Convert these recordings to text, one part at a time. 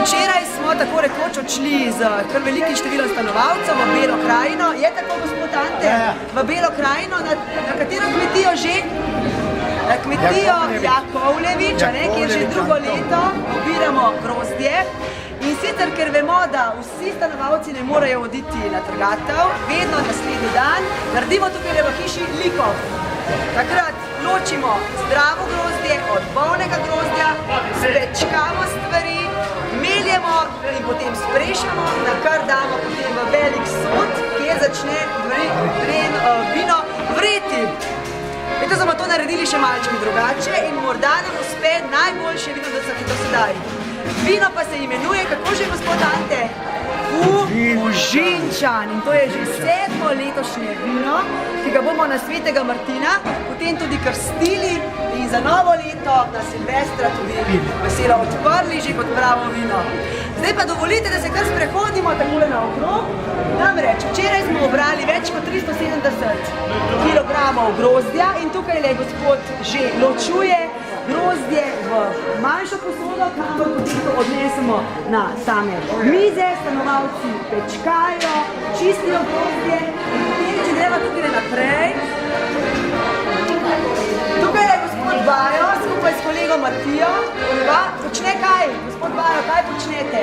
Včeraj smo tako rekoč odšli z kar velikim številom stanovalcev v Belo krajino. Je tako, gospod Ante? V Belo krajino, na katero kmetijo že? Na kmetijo Jakovljevič, ki je že drugo leto obiramo grozdje. In sicer, ker vemo, da vsi stanovalci ne morejo oditi na trgatev, vedno naslednji dan naredimo tukaj v hiši likov. Takrat ločimo zdravo grozdje od bolnega grozdja, spečkamo stvari, meljemo in potem sprešamo, na kar damo potem v velik sod, kjer začne vino vreti. Eto smo to naredili še malček drugače in morda nam uspe najboljše vino do sedaj. Vino pa se imenuje, kako že, gospod Ante? Fužinčan. In to je že 7. letošnje vino, ki ga bomo na svetega Martina potem tudi krstili in za novo leto na Silvestra tudi veselo odprli že kot pravo vino. Zdaj pa dovolite, da se kar sprehodimo takole naokrog. Namreč, včeraj smo obrali več kot 370 kg grozdja in tukaj le gospod že ločuje grozdje v manjšo posodo, kamor potem to odnesemo na same mize, stanovalci pečkajo, čistijo grozdje in potem, če gremo tukaj naprej. Tukaj je gospod Bajo skupaj s kolegom Matijo. Počne kaj? Gospod Bajo, kaj počnete?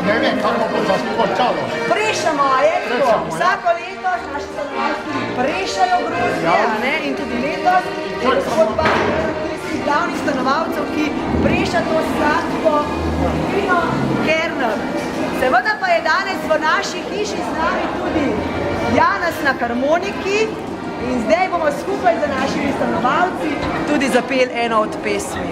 Ne vem, kako bo za spočalo. Prešamo, je tako. Vsako leto naši stanovalci prešajo grozdje, in tudi letos je gospod Bajo tistih glavnih stanovalcev, ki preša to sladko vino Kerner. Seveda pa je danes v naši hiši z nami tudi Janez na harmoniki in zdaj bomo skupaj z našimi stanovalci tudi zapeli eno od pesmi.